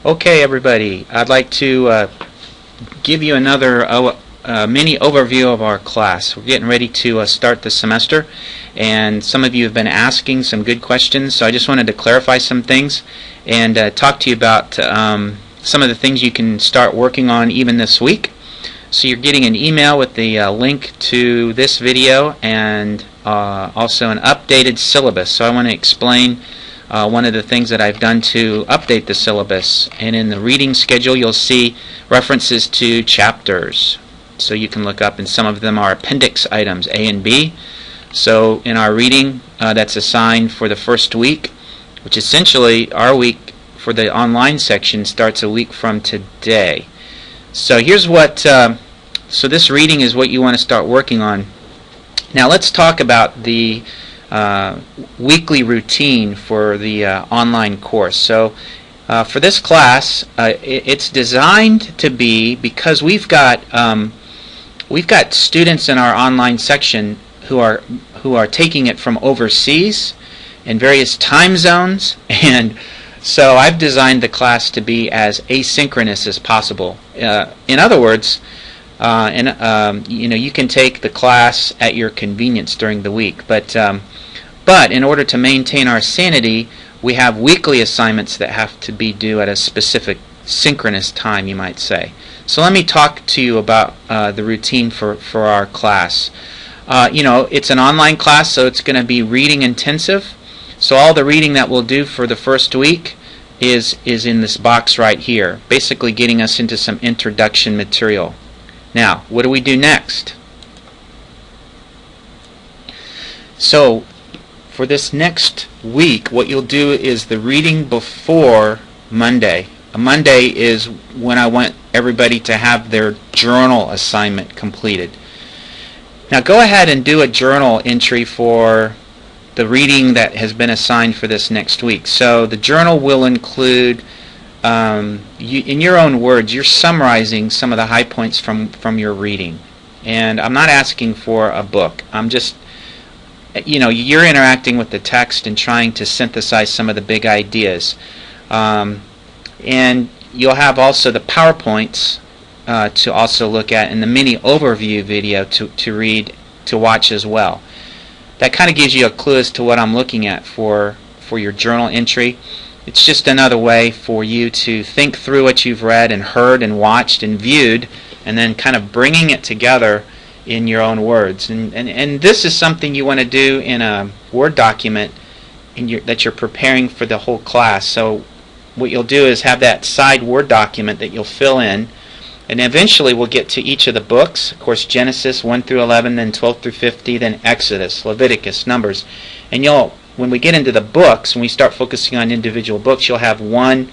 Okay, everybody, I'd like to give you another mini overview of our class. We're getting ready to start the semester, and some of you have been asking some good questions, so I just wanted to clarify some things and talk to you about some of the things you can start working on even this week. So you're getting an email with the link to this video and also an updated syllabus. So I want to explain one of the things that I've done to update the syllabus. And in the reading schedule you'll see references to chapters. So you can look up, and some of them are appendix items A and B. So in our reading that's assigned for the first week, which essentially our week for the online section starts a week from today. So here's what, so this reading is what you want to start working on. Now let's talk about the weekly routine for the online course. So for this class, it's designed to be, because we've got students in our online section who are taking it from overseas in various time zones, and so I've designed the class to be as asynchronous as possible. In other words, you can take the class at your convenience during the week, but in order to maintain our sanity, we have weekly assignments that have to be due at a specific synchronous time, you might say. So let me talk to you about the routine for our class. It's an online class, so it's going to be reading intensive. So all the reading that we'll do for the first week is in this box right here, basically getting us into some introduction material. Now, what do we do next? So for this next week, what you'll do is the reading before Monday. Monday is when I want everybody to have their journal assignment completed. Now go ahead and do a journal entry for the reading that has been assigned for this next week. So the journal will include, in your own words, you're summarizing some of the high points from your reading. And I'm not asking for a book. I'm just, you're interacting with the text and trying to synthesize some of the big ideas. And you'll have also the PowerPoints to also look at, and the mini overview video to watch as well. That kind of gives you a clue as to what I'm looking at for your journal entry. It's just another way for you to think through what you've read and heard and watched and viewed, and then kind of bringing it together in your own words. And this is something you want to do in a Word document that you're preparing for the whole class. So what you'll do is have that side Word document that you'll fill in, and eventually we'll get to each of the books. Of course, Genesis 1 through 11, then 12 through 50, then Exodus, Leviticus, Numbers. And when we get into the books, when we start focusing on individual books, you'll have one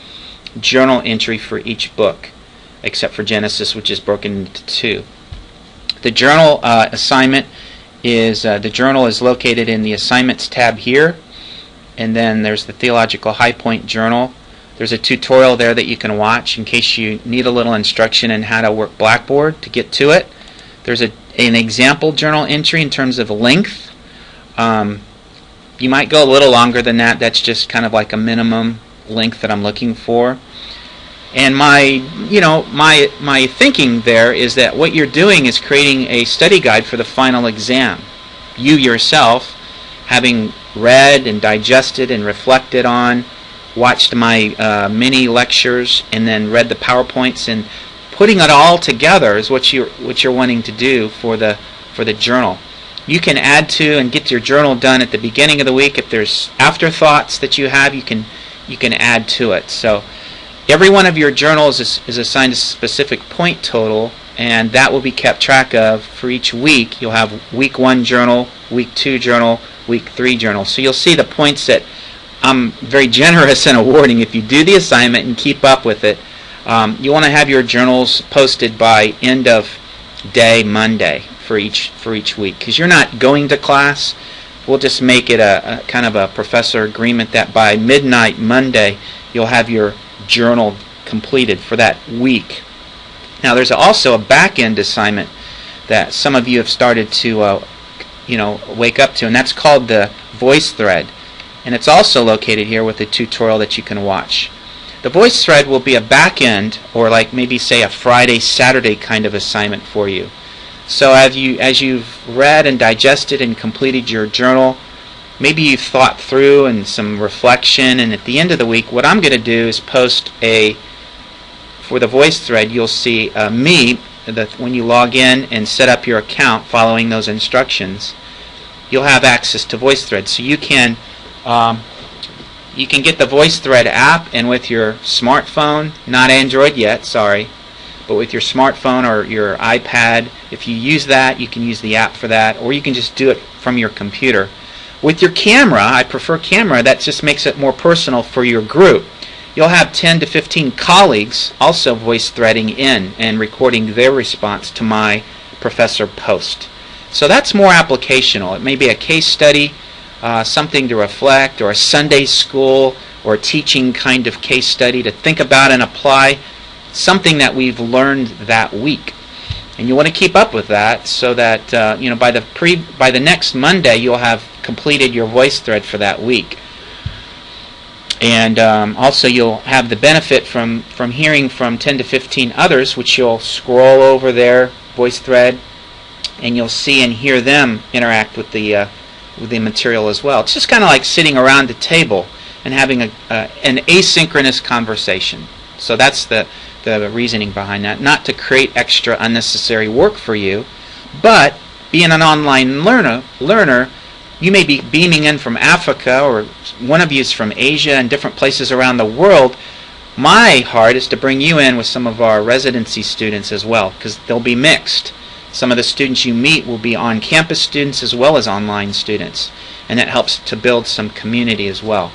journal entry for each book, except for Genesis, which is broken into two. The journal assignment is, the journal is located in the Assignments tab here, and then there's the Theological High Point Journal. There's a tutorial there that you can watch in case you need a little instruction in how to work Blackboard to get to it. There's an example journal entry in terms of length. You might go a little longer than that. That's just kind of like a minimum length that I'm looking for. And my thinking there is that what you're doing is creating a study guide for the final exam. You yourself, having read and digested and reflected on, watched my mini lectures, and then read the PowerPoints, and putting it all together is what you're wanting to do for the journal. You can add to and get your journal done at the beginning of the week. If there's afterthoughts that you have, you can add to it. So every one of your journals is assigned a specific point total, and that will be kept track of for each week. You'll have week 1 journal, week 2 journal, week 3 journal. So you'll see the points that I'm very generous in awarding. If you do the assignment and keep up with it, you want to have your journals posted by end of day Monday for each week, because you're not going to class. We'll just make it a kind of a professor agreement that by midnight Monday you'll have your journal completed for that week. Now there's also a back-end assignment that some of you have started to wake up to, and that's called the VoiceThread. And it's also located here with a tutorial that you can watch. The VoiceThread will be a back end, or like maybe say a Friday, Saturday kind of assignment for you. So as you've read and digested and completed your journal, maybe you've thought through and some reflection, and at the end of the week, what I'm going to do is post for the VoiceThread, you'll see me, when you log in and set up your account following those instructions, you'll have access to VoiceThread. So you can get the VoiceThread app, and with your smartphone, not Android yet, sorry, but with your smartphone or your iPad, if you use that, you can use the app for that, or you can just do it from your computer. With your camera, I prefer camera, that just makes it more personal for your group. You'll have 10 to 15 colleagues also voice threading in and recording their response to my professor post. So that's more applicational. It may be a case study, something to reflect, or a Sunday school or teaching kind of case study to think about and apply something that we've learned that week. And you want to keep up with that so that by the next Monday you'll have completed your voice thread for that week. And also you'll have the benefit from hearing from 10 to 15 others, which you'll scroll over their voice thread, and you'll see and hear them interact with the material as well. It's just kind of like sitting around a table and having an asynchronous conversation. So that's the reasoning behind that. Not to create extra unnecessary work for you, but being an online learner, you may be beaming in from Africa, or one of you is from Asia and different places around the world. My heart is to bring you in with some of our residency students as well, because they'll be mixed. Some of the students you meet will be on-campus students as well as online students, and that helps to build some community as well.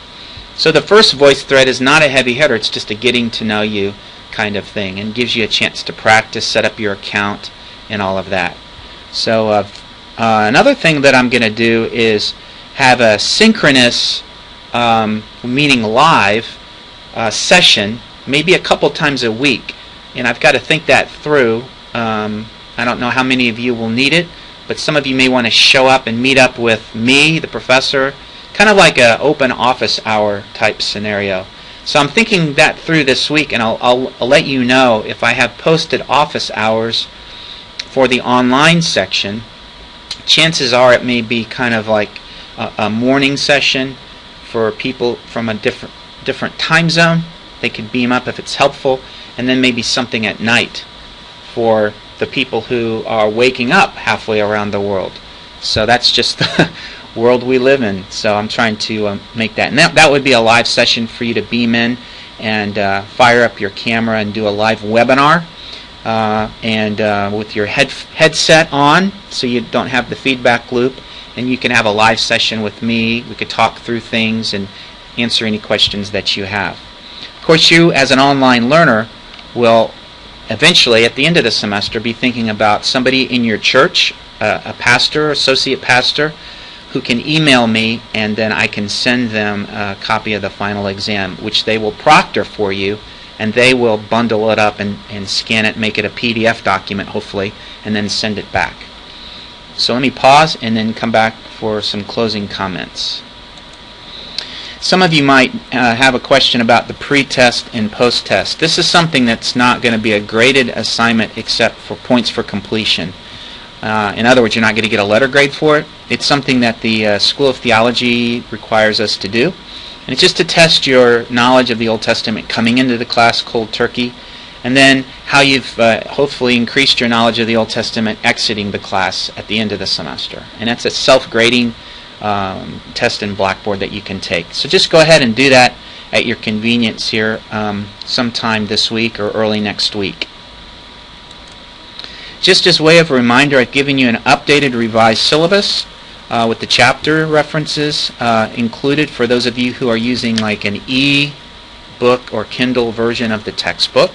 So the first voice thread is not a heavy hitter, it's just a getting to know you kind of thing, and gives you a chance to practice, set up your account, and all of that. So another thing that I'm going to do is have a synchronous, meaning live, session, maybe a couple times a week. And I've got to think that through. I don't know how many of you will need it, but some of you may want to show up and meet up with me, the professor, kind of like an open office hour type scenario. So I'm thinking that through this week, and I'll let you know if I have posted office hours for the online section. Chances are it may be kind of like a morning session for people from a different time zone. They could beam up if it's helpful, and then maybe something at night for the people who are waking up halfway around the world. So that's just the world we live in. So I'm trying to make that. And that would be a live session for you to beam in and fire up your camera and do a live webinar. With your headset on, so you don't have the feedback loop, and you can have a live session with me. We could talk through things and answer any questions that you have. Of course, you as an online learner will eventually, at the end of the semester, be thinking about somebody in your church, a pastor, associate pastor, who can email me, and then I can send them a copy of the final exam, which they will proctor for you, and they will bundle it up and scan it, make it a PDF document, hopefully, and then send it back. So let me pause and then come back for some closing comments. Some of you might have a question about the pre-test and post-test. This is something that's not going to be a graded assignment except for points for completion. In other words, you're not going to get a letter grade for it. It's something that the School of Theology requires us to do. And it's just to test your knowledge of the Old Testament coming into the class cold turkey, and then how you've hopefully increased your knowledge of the Old Testament exiting the class at the end of the semester. And that's a self-grading test in Blackboard that you can take. So just go ahead and do that at your convenience here sometime this week or early next week. Just as way of a reminder, I've given you an updated revised syllabus with the chapter references included for those of you who are using like an e-book or Kindle version of the textbook.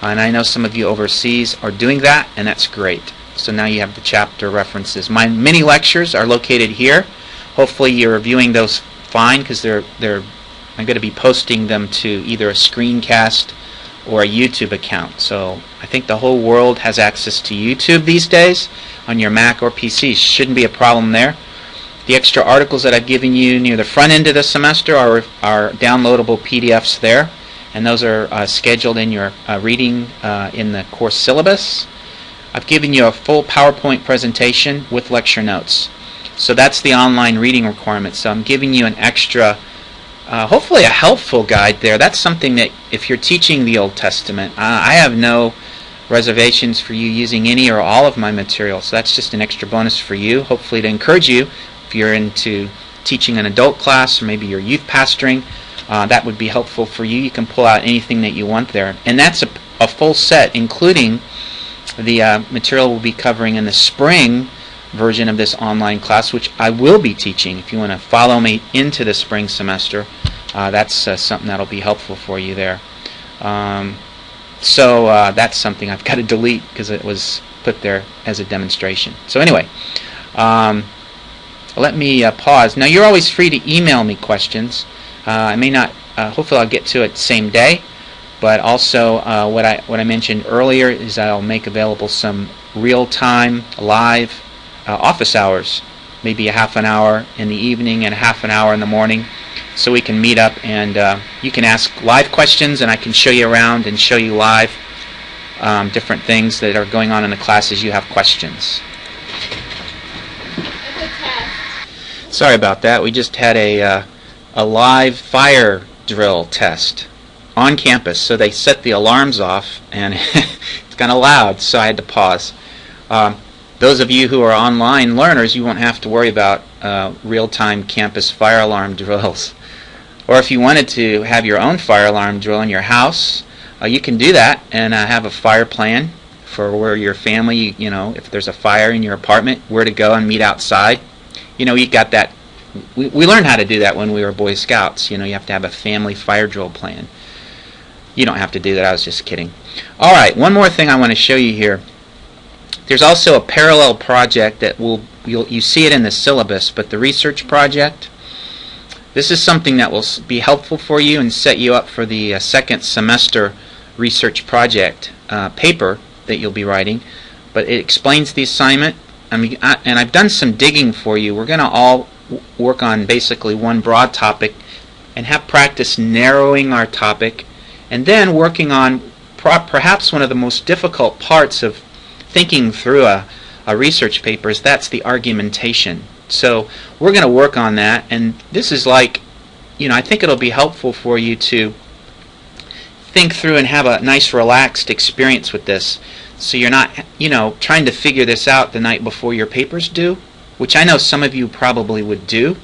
And I know some of you overseas are doing that, and that's great. So now you have the chapter references. My mini lectures are located here. Hopefully you're viewing those fine, because I'm going to be posting them to either a screencast or a YouTube account. So I think the whole world has access to YouTube these days on your Mac or PC. Shouldn't be a problem there. The extra articles that I've given you near the front end of the semester are downloadable PDFs there. and those are scheduled in your reading in the course syllabus. I've given you a full PowerPoint presentation with lecture notes. So that's the online reading requirement. So I'm giving you an extra, hopefully a helpful guide there. That's something that if you're teaching the Old Testament, I have no reservations for you using any or all of my material. So that's just an extra bonus for you, hopefully to encourage you if you're into teaching an adult class or maybe you're youth pastoring. That would be helpful for you. You can pull out anything that you want there. And that's a full set, including the material we'll be covering in the spring version of this online class, which I will be teaching. If you want to follow me into the spring semester, that's something that'll be helpful for you there. So that's something I've got to delete because it was put there as a demonstration. So anyway, let me pause. Now you're always free to email me questions. I may not, hopefully I'll get to it same day, but also what I mentioned earlier is I'll make available some real-time live office hours, maybe a half an hour in the evening and a half an hour in the morning, so we can meet up and you can ask live questions and I can show you around and show you live different things that are going on in the class as you have questions. Sorry about that. We just had a live fire drill test on campus, so they set the alarms off and it's kind of loud, so I had to pause. Those of you who are online learners, you won't have to worry about real-time campus fire alarm drills. Or if you wanted to have your own fire alarm drill in your house, you can do that and have a fire plan for where your family, if there's a fire in your apartment, where to go and meet outside. You got that. We learned how to do that when we were Boy Scouts. You have to have a family fire drill plan. You don't have to do that. I was just kidding. All right, one more thing I want to show you here. There's also a parallel project that you see it in the syllabus, but the research project, this is something that will be helpful for you and set you up for the second semester research project paper that you'll be writing. But it explains the assignment. And I've done some digging for you. We're going to all work on basically one broad topic and have practice narrowing our topic and then working on perhaps one of the most difficult parts of thinking through a research paper is that's the argumentation. So we're going to work on that, and this is like, I think it'll be helpful for you to think through and have a nice relaxed experience with this. So you're not, trying to figure this out the night before your papers due, which I know some of you probably would do.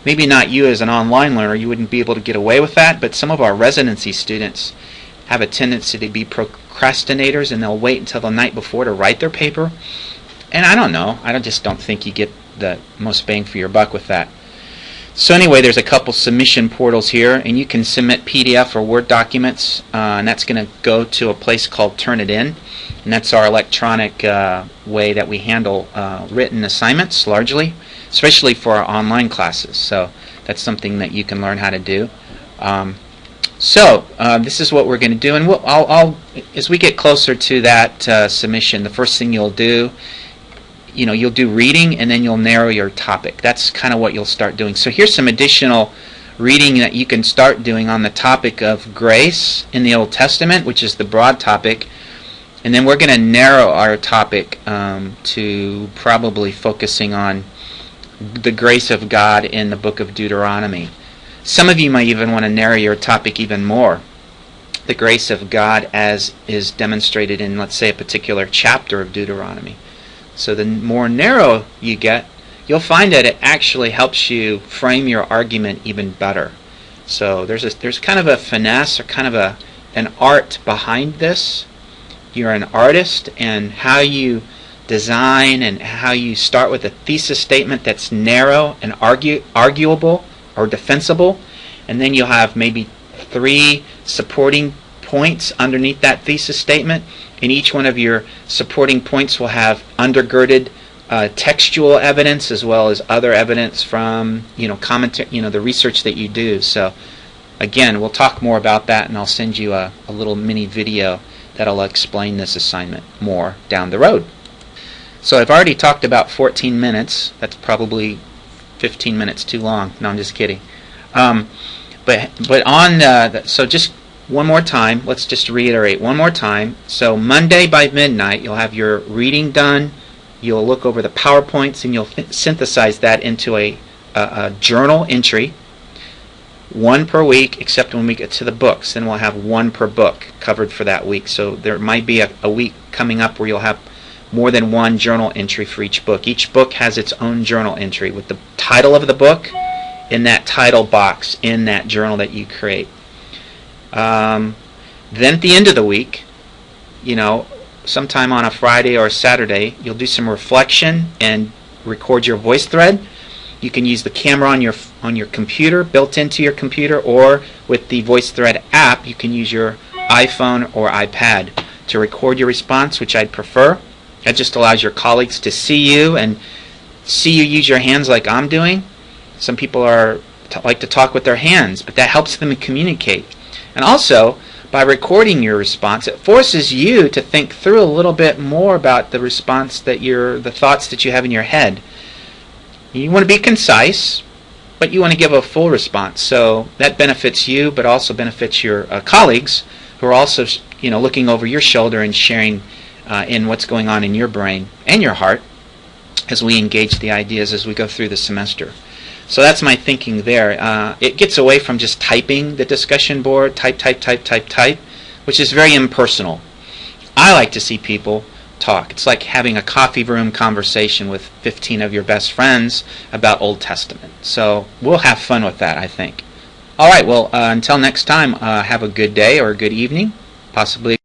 Maybe not you as an online learner, you wouldn't be able to get away with that, but some of our residency students have a tendency to be procrastinators and they'll wait until the night before to write their paper. And I don't know, I just don't think you get the most bang for your buck with that. So anyway, there's a couple submission portals here, and you can submit PDF or Word documents, and that's going to go to a place called Turnitin, and that's our electronic way that we handle written assignments largely, especially for our online classes. So that's something that you can learn how to do. So this is what we're going to do, and I'll as we get closer to that submission, the first thing you'll do, you'll do reading and then you'll narrow your topic. That's kind of what you'll start doing. So here's some additional reading that you can start doing on the topic of grace in the Old Testament, which is the broad topic. And then we're going to narrow our topic to probably focusing on the grace of God in the book of Deuteronomy. Some of you might even want to narrow your topic even more. The grace of God as is demonstrated in, let's say, a particular chapter of Deuteronomy. So the more narrow you get, you'll find that it actually helps you frame your argument even better. So there's kind of a finesse or kind of an art behind this. You're an artist, and how you design and how you start with a thesis statement that's narrow and arguable or defensible, and then you'll have maybe 3 supporting points underneath that thesis statement, and each one of your supporting points will have undergirded textual evidence as well as other evidence from commentary, the research that you do. So again, we'll talk more about that, and I'll send you a little mini video that'll explain this assignment more down the road. So I've already talked about 14 minutes. That's probably 15 minutes too long. No, I'm just kidding. But on so just one more time, let's just reiterate one more time. So Monday by midnight, you'll have your reading done. You'll look over the PowerPoints and you'll synthesize that into a journal entry. One per week, except when we get to the books. Then we'll have one per book covered for that week. So there might be a week coming up where you'll have more than one journal entry for each book. Each book has its own journal entry with the title of the book in that title box in that journal that you create. Then at the end of the week, sometime on a Friday or a Saturday, you'll do some reflection and record your VoiceThread. You can use the camera on your computer, built into your computer, or with the VoiceThread app, you can use your iPhone or iPad to record your response, which I'd prefer. That just allows your colleagues to see you and see you use your hands like I'm doing. Some people like to talk with their hands, but that helps them communicate. And also, by recording your response, it forces you to think through a little bit more about the response the thoughts that you have in your head. You want to be concise, but you want to give a full response. So that benefits you, but also benefits your colleagues who are also, looking over your shoulder and sharing in what's going on in your brain and your heart as we engage the ideas as we go through the semester. So that's my thinking there. It gets away from just typing the discussion board, type, which is very impersonal. I like to see people talk. It's like having a coffee room conversation with 15 of your best friends about Old Testament. So we'll have fun with that, I think. All right, well, until next time, have a good day or a good evening, possibly